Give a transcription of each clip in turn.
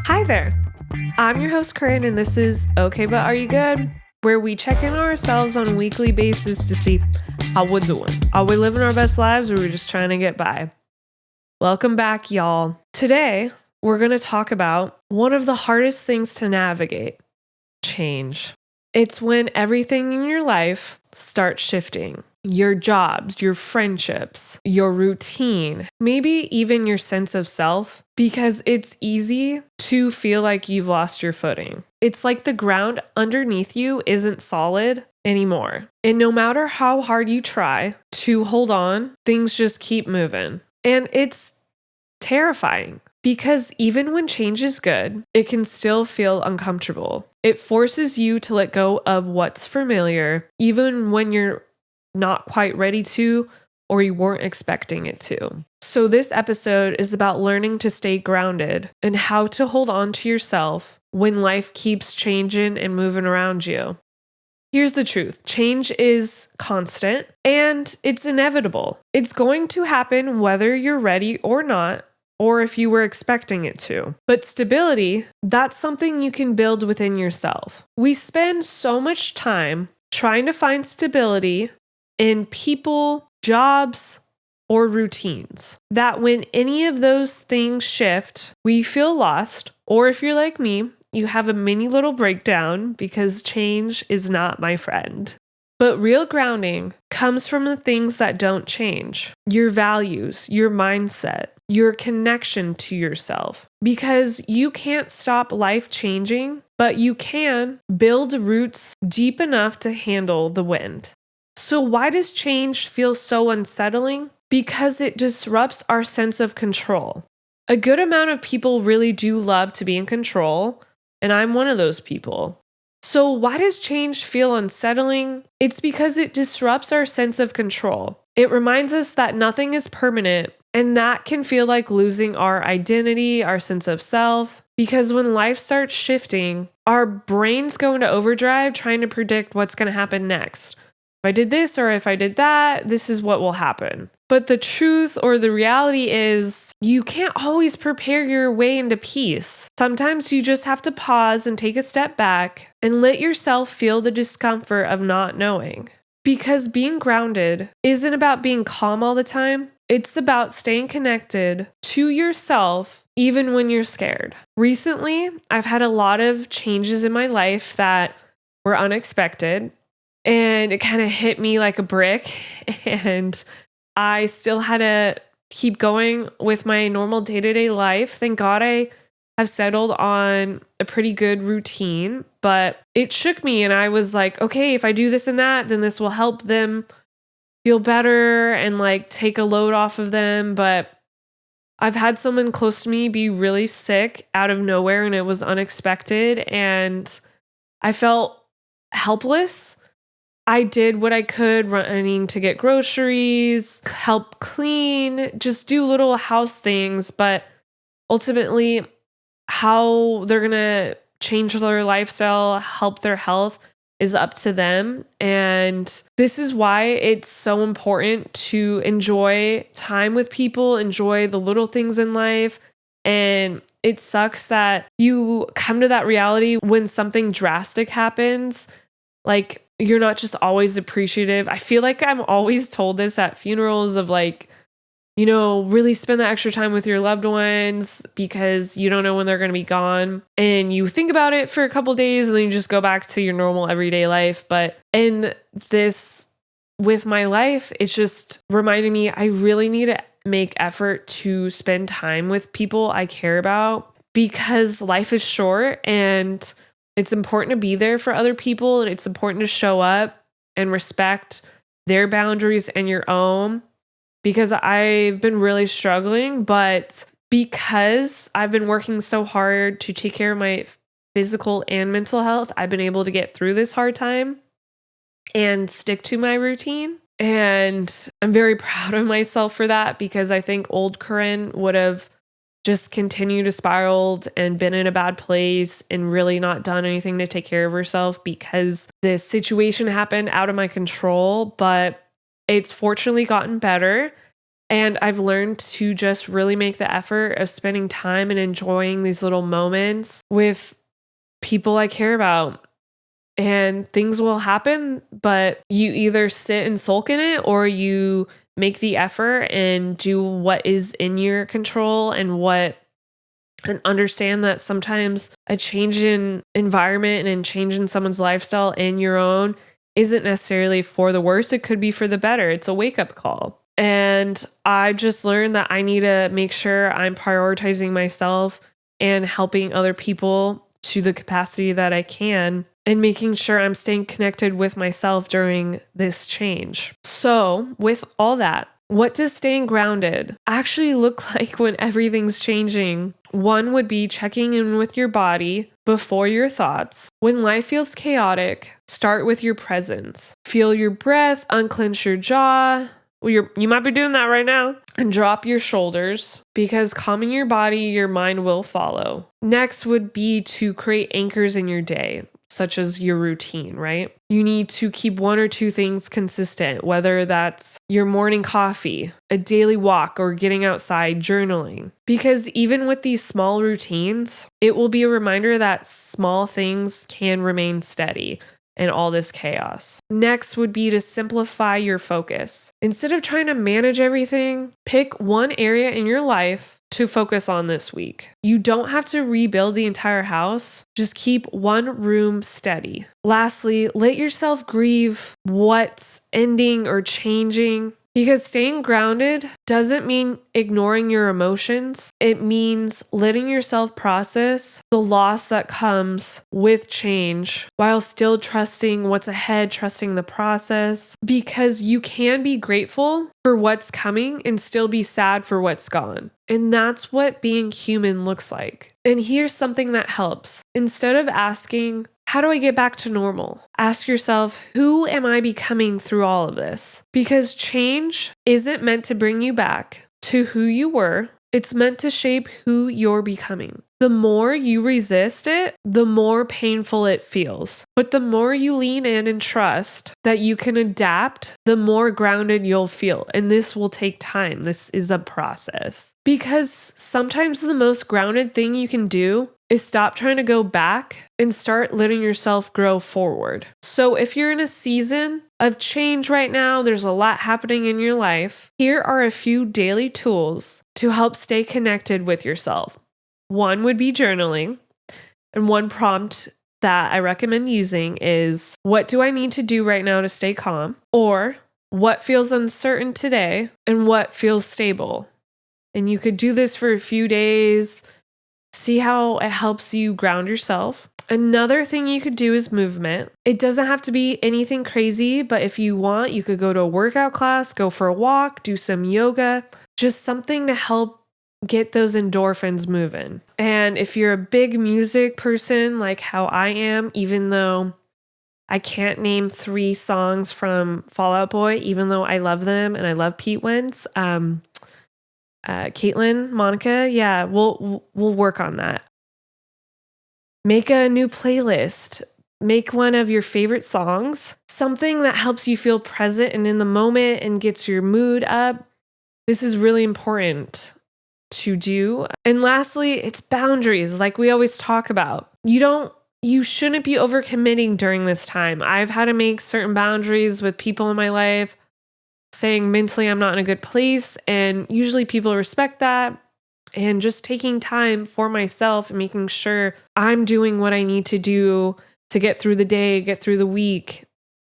Hi there. I'm your host, Corinne, and this is Okay, But Are You Good? Where we check in on ourselves on a weekly basis to see how we're doing. Are we living our best lives or are we just trying to get by? Welcome back, y'all. Today, we're going to talk about one of the hardest things to navigate, change. It's when everything in your life starts shifting. Your jobs, your friendships, your routine, maybe even your sense of self, because it's easy to feel like you've lost your footing. It's like the ground underneath you isn't solid anymore. And no matter how hard you try to hold on, things just keep moving. And it's terrifying because even when change is good, it can still feel uncomfortable. It forces you to let go of what's familiar, even when you're not quite ready to, or you weren't expecting it to. So this episode is about learning to stay grounded and how to hold on to yourself when life keeps changing and moving around you. Here's the truth. Change is constant and it's inevitable. It's going to happen whether you're ready or not, or if you were expecting it to. But stability, that's something you can build within yourself. We spend so much time trying to find stability in people, jobs, or routines that when any of those things shift, we feel lost. Or if you're like me, you have a mini little breakdown because change is not my friend. But real grounding comes from the things that don't change. Your values, your mindset, your connection to yourself. Because you can't stop life changing, but you can build roots deep enough to handle the wind. So why does change feel so unsettling? Because it disrupts our sense of control. A good amount of people really do love to be in control, and I'm one of those people. So why does change feel unsettling? It's because it disrupts our sense of control. It reminds us that nothing is permanent, and that can feel like losing our identity, our sense of self. Because when life starts shifting, our brains go into overdrive trying to predict what's going to happen next. If I did this or if I did that, this is what will happen. But the truth or the reality is you can't always prepare your way into peace. Sometimes you just have to pause and take a step back and let yourself feel the discomfort of not knowing. Because being grounded isn't about being calm all the time. It's about staying connected to yourself even when you're scared. Recently, I've had a lot of changes in my life that were unexpected. And it kind of hit me like a brick, and I still had to keep going with my normal day-to-day life. Thank God I have settled on a pretty good routine, but it shook me and I was like, okay, if I do this and that, then this will help them feel better and like take a load off of them. But I've had someone close to me be really sick out of nowhere and it was unexpected and I felt helpless. I did what I could, running to get groceries, help clean, just do little house things. But ultimately, how they're going to change their lifestyle, help their health is up to them. And this is why it's so important to enjoy time with people, enjoy the little things in life. And it sucks that you come to that reality when something drastic happens, like you're not just always appreciative. I feel like I'm always told this at funerals of like, you know, really spend that extra time with your loved ones because you don't know when they're going to be gone. And you think about it for a couple days and then you just go back to your normal everyday life. But in this, with my life, it's just reminding me I really need to make effort to spend time with people I care about because life is short and it's important to be there for other people and it's important to show up and respect their boundaries and your own because I've been really struggling, but because I've been working so hard to take care of my physical and mental health, I've been able to get through this hard time and stick to my routine. And I'm very proud of myself for that because I think old Corinne would have just continued to spiraled and been in a bad place and really not done anything to take care of herself because this situation happened out of my control, but it's fortunately gotten better. And I've learned to just really make the effort of spending time and enjoying these little moments with people I care about. And things will happen, but you either sit and sulk in it or you make the effort and do what is in your control and understand that sometimes a change in environment and a change in someone's lifestyle and your own isn't necessarily for the worse. It could be for the better. It's a wake-up call. And I just learned that I need to make sure I'm prioritizing myself and helping other people to the capacity that I can, and making sure I'm staying connected with myself during this change. So, with all that, what does staying grounded actually look like when everything's changing? One would be checking in with your body before your thoughts. When life feels chaotic, start with your presence. Feel your breath, unclench your jaw. Well, you might be doing that right now. And drop your shoulders, because calming your body, your mind will follow. Next would be to create anchors in your day, such as your routine, right? You need to keep one or two things consistent, whether that's your morning coffee, a daily walk, or getting outside journaling. Because even with these small routines, it will be a reminder that small things can remain steady in all this chaos. Next would be to simplify your focus. Instead of trying to manage everything, pick one area in your life to focus on this week. You don't have to rebuild the entire house. Just keep one room steady. Lastly, let yourself grieve what's ending or changing. Because staying grounded doesn't mean ignoring your emotions. It means letting yourself process the loss that comes with change while still trusting what's ahead, trusting the process. Because you can be grateful for what's coming and still be sad for what's gone. And that's what being human looks like. And here's something that helps. Instead of asking, how do I get back to normal? Ask yourself, who am I becoming through all of this? Because change isn't meant to bring you back to who you were. It's meant to shape who you're becoming. The more you resist it, the more painful it feels. But the more you lean in and trust that you can adapt, the more grounded you'll feel. And this will take time. This is a process. Because sometimes the most grounded thing you can do is stop trying to go back and start letting yourself grow forward. So if you're in a season of change right now, there's a lot happening in your life, here are a few daily tools to help stay connected with yourself. One would be journaling. And one prompt that I recommend using is, what do I need to do right now to stay calm? Or what feels uncertain today and what feels stable? And you could do this for a few days. See how it helps you ground yourself. Another thing you could do is movement. It doesn't have to be anything crazy, but if you want, you could go to a workout class, go for a walk, do some yoga, just something to help get those endorphins moving. And if you're a big music person like how I am, even though I can't name 3 songs from Fall Out Boy, even though I love them and I love Pete Wentz, Caitlin, Monica, yeah, we'll work on that. Make a new playlist. Make one of your favorite songs, something that helps you feel present and in the moment and gets your mood up. This is really important to do. And lastly, it's boundaries, like we always talk about. You shouldn't be overcommitting during this time. I've had to make certain boundaries with people in my life, saying mentally I'm not in a good place, and usually people respect that. And just taking time for myself and making sure I'm doing what I need to do to get through the day, get through the week.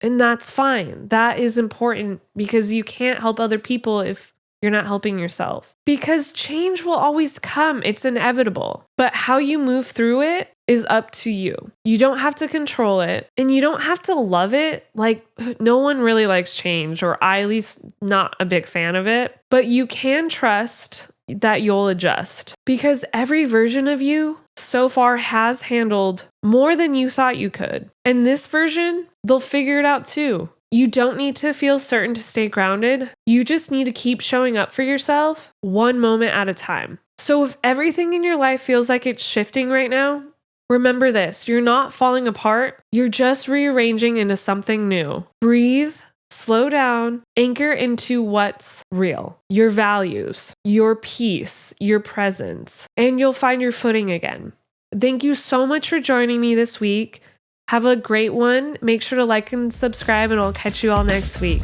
And that's fine. That is important, because you can't help other people if you're not helping yourself. Because change will always come. It's inevitable. But how you move through it is up to you. You don't have to control it, and you don't have to love it. Like, no one really likes change, or I at least not a big fan of it. But you can trust that you'll adjust, because every version of you so far has handled more than you thought you could. And this version, they'll figure it out too. You don't need to feel certain to stay grounded. You just need to keep showing up for yourself one moment at a time. So if everything in your life feels like it's shifting right now, remember this: you're not falling apart. You're just rearranging into something new. Breathe, slow down, anchor into what's real, your values, your peace, your presence, and you'll find your footing again. Thank you so much for joining me this week. Have a great one. Make sure to like and subscribe, and I'll catch you all next week.